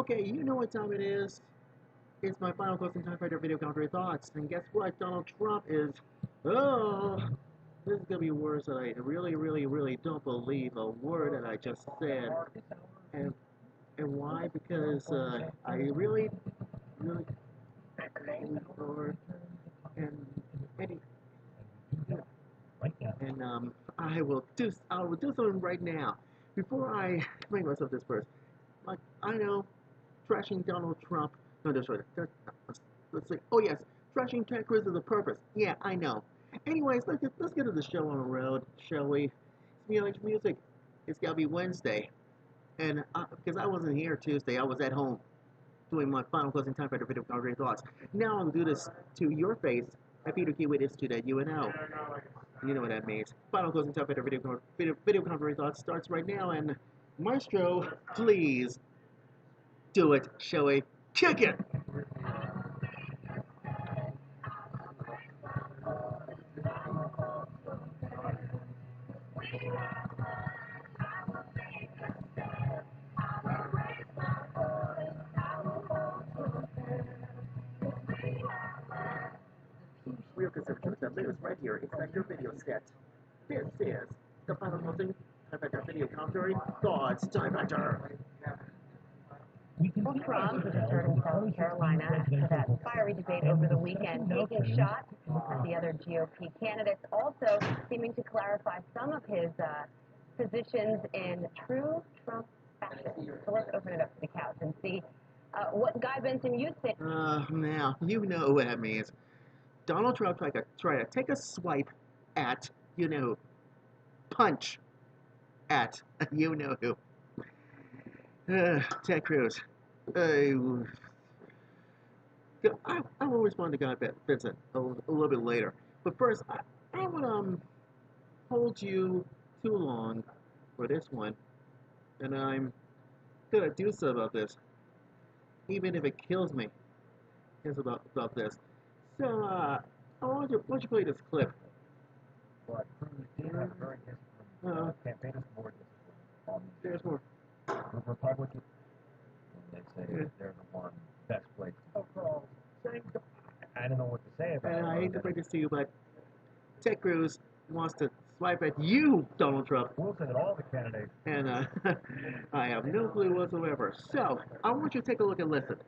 Okay, you know what time it is. It's my final closing TimeFactor video commentary thoughts. And guess what? Donald Trump is. Oh, this is gonna be worse than I really don't believe a word that I just said. And and why? Because I really or and any and I will do something right now before I make myself disperse. Like I know, trashing Donald Trump. No, that's right. Let's see. Oh yes, trashing Ted Cruz is a purpose. Yeah, I know. Anyways, let's get to the show on the road, shall we? Music. It's gotta be Wednesday, and because I wasn't here Tuesday, I was at home doing my final closing time for the video commentary thoughts. Now I'll do this to your face. I Peter Key with this to that UNO. You know what that means. Final closing time for the video commentary thoughts starts right now, and Maestro, please do it, shall we? Kick it! Real conservative, the latest right here inside your video set. This is the final closing time factor video commentary thoughts time factor. Well, Trump, who returned to South Carolina after that fiery debate over the weekend, taking shots at the other GOP candidates, also seeming to clarify some of his positions in true Trump fashion. So let's open it up to the couch and see what Guy Benson you think. Now, you know what that means. Donald Trump tried to take a swipe at, punch at, you know who. Ted Cruz. I will respond to Guy Benson a little bit later. But first, I would hold you too long for this one, and I'm gonna do something about this, even if it kills me. It's about this. So, why don't you play this clip? But Cruz did have a very disciplined campaign board discipline. There's more. The Republicans, and they say they're the one best place overall. I don't know what to say about it. And I hate to break this to you, but Ted Cruz wants to swipe at you, Donald Trump. Wilson and all the candidates. And I have no clue whatsoever. So, I want you to take a look and listen.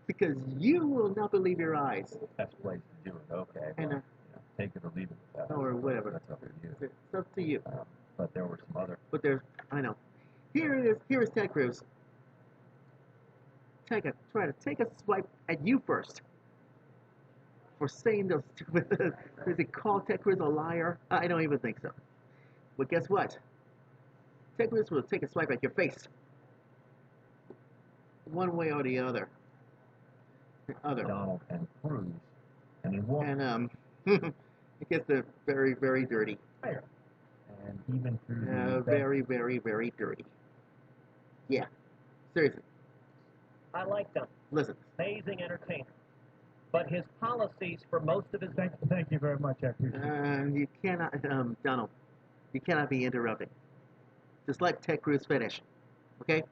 Because you will not believe your eyes. Best place to do it, okay. And, well, take it or leave it with that. Or whatever. That's up to you. It's up to you. But there were some other. But I know. Here is Ted Cruz. Try to take a swipe at you first. For saying those stupid. Does it call Ted Cruz a liar? I don't even think so. But guess what? Ted Cruz will take a swipe at your face. One way or the other. Donald and Cruz. And he won't. And it gets very dirty. And even through very dirty. Yeah. Seriously. I like them. Listen. Amazing entertainer. But his policies for most of his... Thank you very much, I appreciate it. You cannot, Donald, you cannot be interrupting. Just let Ted Cruz finish. Okay?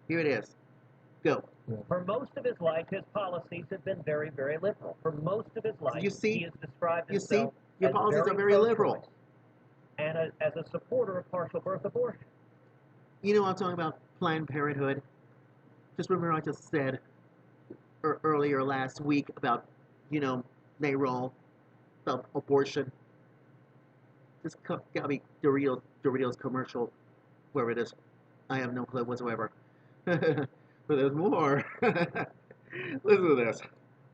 Here it is. Go. For most of his life, his policies have been very liberal. For most of his life, you see? he has described You see? himself Your as policies are very liberal. pro-choice and as a supporter of partial birth abortion. You know I'm talking about Planned Parenthood? Just remember I just said earlier last week about, NARAL, about abortion. This gotta be Doritos commercial, wherever it is. I have no clue whatsoever. But there's more. Listen to this.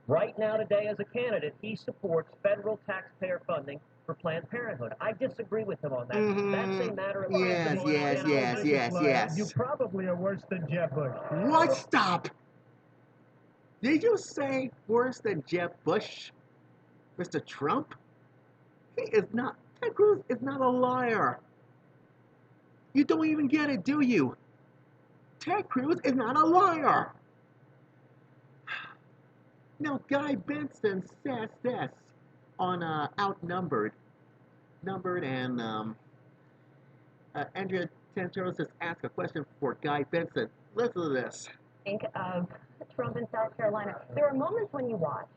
Right now, today, as a candidate, he supports federal taxpayer funding for Planned Parenthood. I disagree with him on that. That's a matter of Yes. You probably are worse than Jeb Bush. What? Stop! Did you say worse than Jeb Bush? Mr. Trump? He is not. Ted Cruz is not a liar. You don't even get it, do you? Ted Cruz is not a liar. Now, Guy Benson says this on Outnumbered. And Andrea Tanteros has asked a question for Guy Benson. Listen to this. Think of Trump in South Carolina. There are moments when you watch,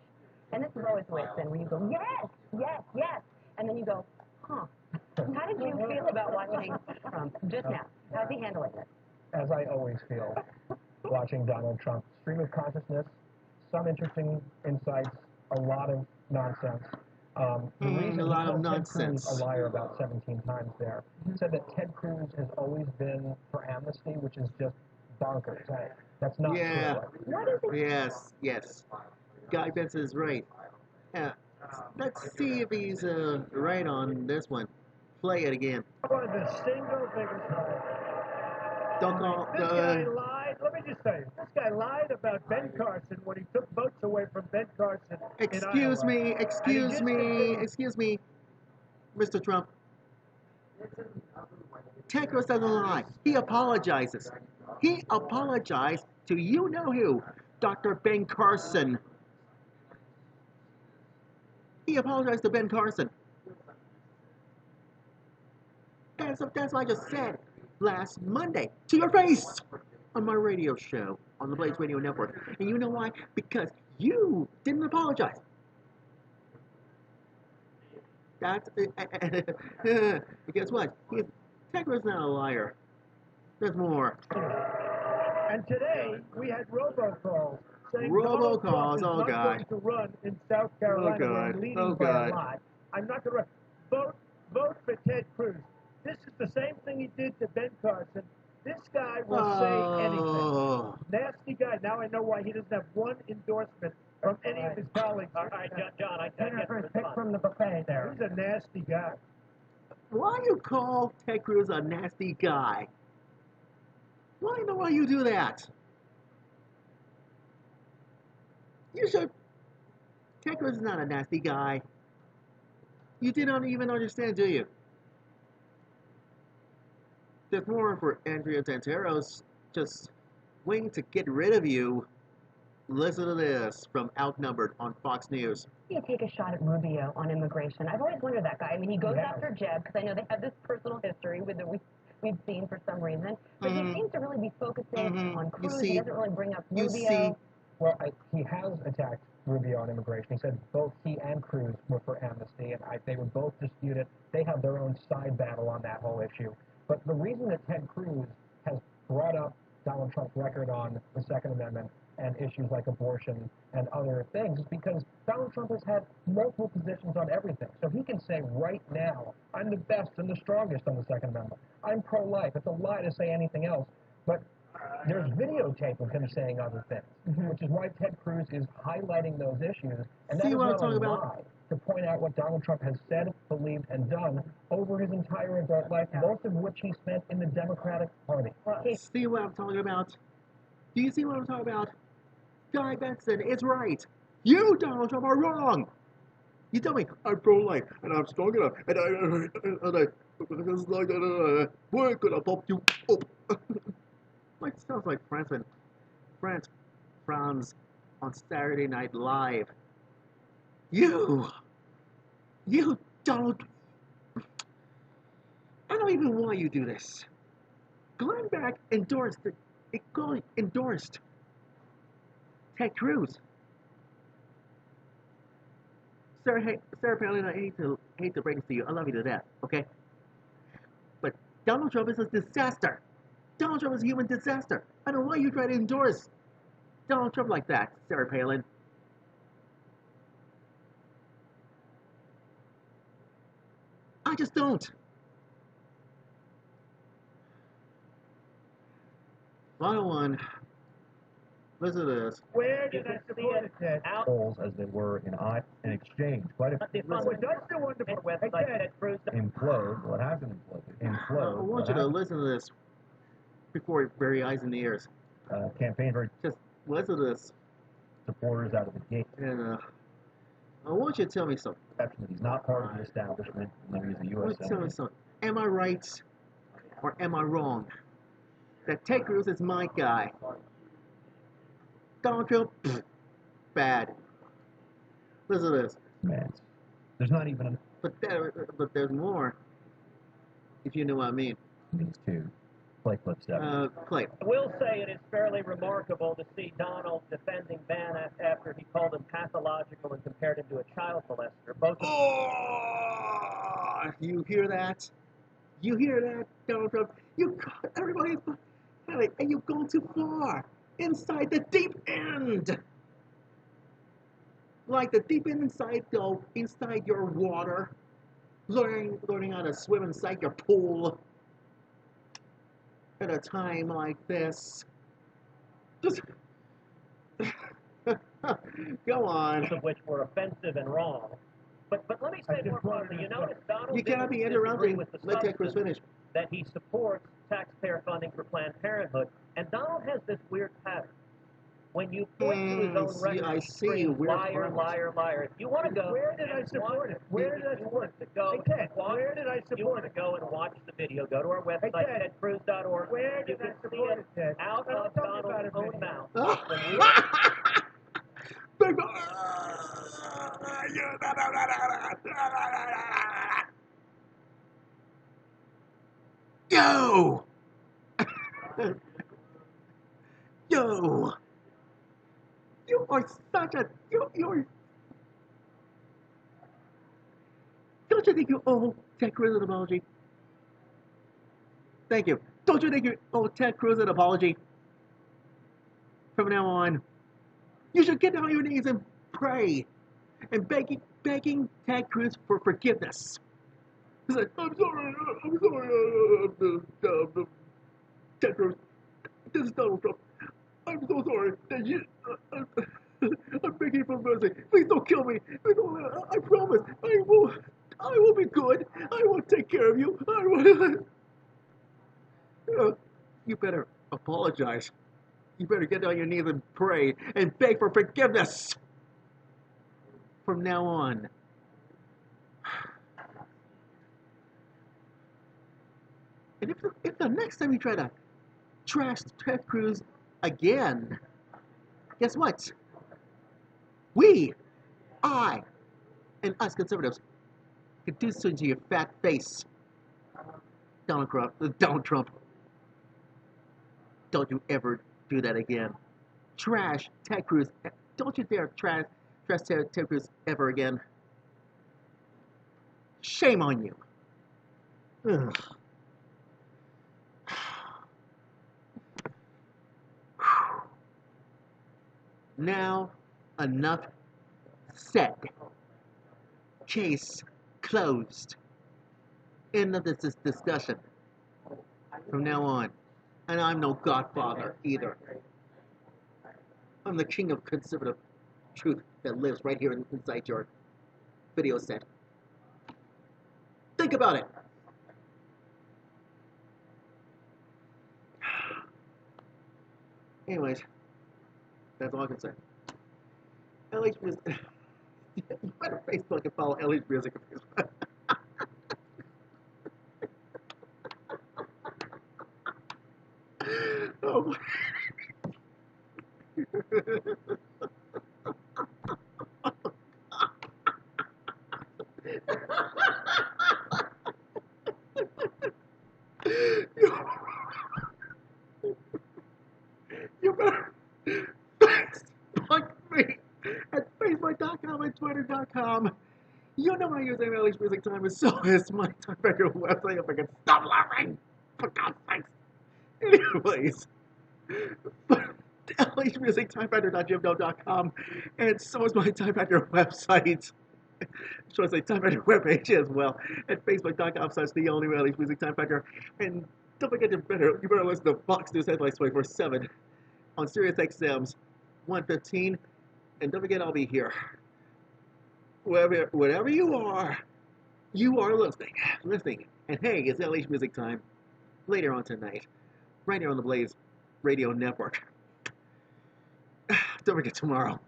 and this is always the way it's been, where you go, yes, yes, yes, and then you go, huh. How did you feel about watching Trump just now? How's he handling it? As I always feel, watching Donald Trump, stream of consciousness, some interesting insights, a lot of nonsense. The reason a lot he of called Ted Cruz nonsense. a liar about 17 times there, he said that Ted Cruz has always been for amnesty, which is just bonkers. That's not Yeah. true. What is it? Yes, yes. Guy Benson is right. Yeah. Let's see if he's right on this one. Play it again. One of the single biggest lies. Don't call. This guy lied. Let me just tell you, this guy lied about Ben Carson when he took votes away from Ben Carson in Iowa. Excuse me, Mr. Trump. Ted Cruz doesn't lie. He apologizes. He apologized to you know who, Dr. Ben Carson. He apologized to Ben Carson. That's what I just said last Monday to your face on my radio show on the Blaze Radio Network. And you know why? Because you didn't apologize. That's guess what? Ted Cruz is not a liar. There's more. And today we had robocalls saying Robocalls, Donald Trump is oh not God. going to run in South Carolina. Oh, where I'm God. leading Oh, by God. a lot. I'm not going to run. Vote for Ted Cruz. This is the same thing he did to Ben Carson. This guy will say anything. Nasty guy. Now I know why he doesn't have one endorsement from any of his colleagues. All right, John, I can't get a Pick from the buffet there. He's a nasty guy. Why you call Ted Cruz a nasty guy? Why you do that? You should. Ted Cruz is not a nasty guy. You didn't even understand, do you? There's more for Andrea Tanteros just waiting to get rid of you. Listen to this from Outnumbered on Fox News. You take a shot at Rubio on immigration. I've always wondered that guy. I mean, he goes after Jeb because I know they have this personal history with that we've seen for some reason. But he seems to really be focusing on Cruz. He doesn't really bring up Rubio. Well, he has attacked Rubio on immigration. He said both he and Cruz were for amnesty, and they would both dispute it. They have their own side battle on that whole issue. But the reason that Ted Cruz has brought up Donald Trump's record on the Second Amendment and issues like abortion and other things is because Donald Trump has had multiple positions on everything. So he can say right now, I'm the best and the strongest on the Second Amendment. I'm pro-life. It's a lie to say anything else. But there's videotape of him saying other things, which is why Ted Cruz is highlighting those issues. And that is not a lie to point out what Donald Trump has said, believed, and done over his entire adult life, most of which he spent in the Democratic Party. See what I'm talking about? Do you see what I'm talking about? Guy Benson is right. You, Donald Trump, are wrong. You tell me I'm pro-life and I'm strong enough and we're gonna pop you up. Like sounds like France frowns on Saturday Night Live. You Donald. I don't even want you to do this. Glenn Beck endorsed Ted Cruz. Sarah Palin, I hate to break it to you. I love you to death, okay? But Donald Trump is a disaster. Donald Trump is a human disaster. I don't know why you try to endorse Donald Trump like that, Sarah Palin. I just don't. Bottom one. Listen to this. Where did I support it? Polls as they were in exchange. Quite a That's the wonderful website Ted Cruz. implode. What happened implode. I want you to listen to this before you bury eyes in the ears. Campaign very Just listen to this. supporters out of the gate. And I want you to tell me something. That he's not part of the establishment. Even though he's a I want U.S. you to tell me senator. something. Am I right or am I wrong? That Ted Cruz is my guy. Donald Trump, bad. Listen to this. Man, there's not even But there's more. If you know what I mean. these two. play clip 7. Play. I will say it is fairly remarkable to see Donald defending Vanna after he called him pathological and compared him to a child molester. Both of Oh, you hear that? You hear that, Donald Trump? Everybody's, and you've gone too far. Inside the deep end. Like the deep end inside your water. Learning how to swim inside your pool. At a time like this. Just go on. of which were offensive and wrong. But let me say more broadly, you notice Donald You cannot be didn't disagree interrupting. with the Let Ted Cruz substance finish. that he supports taxpayer funding for Planned Parenthood. And Donald has this weird pattern. When you point to his own record, I he see screams, weird liar, patterns. liar, liar. If you want to go, Where did I support it? Where did I support it? Hey, Ted, where did I You want support to it? go and watch the video, go to our website, Ted, tedcruz.org. where You did I can see support it it, Ted? out No, of tell me about Donald's it, own Vinny. mouth. Oh. When we Yo! Yo! You are such a... You're... Don't you think you owe Ted Cruz an apology? Thank you. Don't you think you owe Ted Cruz an apology? From now on, you should get down on your knees and pray. And begging Ted Cruz for forgiveness. He's like, I'm sorry, Ted Cruz. This is Donald Trump. I'm so sorry that you. I'm begging for mercy. Please don't kill me. Please don't, I promise. I will be good. I will take care of you. I will. You better apologize. You better get on your knees and pray and beg for forgiveness. From now on. And if the next time you try to trash Ted Cruz again, guess what? I, and us conservatives can do so to your fat face. Donald Trump. Don't you ever do that again. Trash Ted Cruz. Don't you dare trash Ted Cruz ever again. Shame on you. Ugh. Now, enough said. Case closed. End of this discussion. From now on. And I'm no godfather either. I'm the king of conservative truth that lives right here inside your video set. Think about it. Anyways, that's all I can say. LH Music. You better Facebook and follow LH Music. Oh. You better Facebook me at Facebook.com and Twitter.com. You know my username, LH Music Time, is so is my TimeFactor website if I can stop laughing. For God's sakes. Anyways, LH Music, TimeFactor.gmail.com, and so is my TimeFactor website. Should I say TimeFactor webpage as well at Facebook.com/the only LH Music TimeFactor. And don't forget you better listen to Fox News Headlines 24/7 on Sirius XM's 115. And don't forget I'll be here. Wherever you are listening. And hey, it's LH Music Time later on tonight, right here on the Blaze Radio Network. Don't forget tomorrow.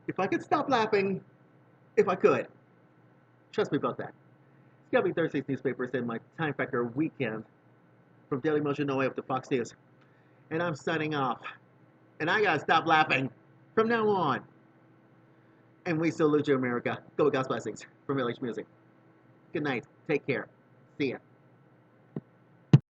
If I could stop laughing, if I could. Trust me about that. It's gotta be Thursday's newspapers and my Time Factor weekend from Daily Motion No Way up to Fox News. And I'm signing off. And I gotta stop laughing from now on. And we salute you, America. Go with God's blessings from LH Music. Good night. Take care. See ya.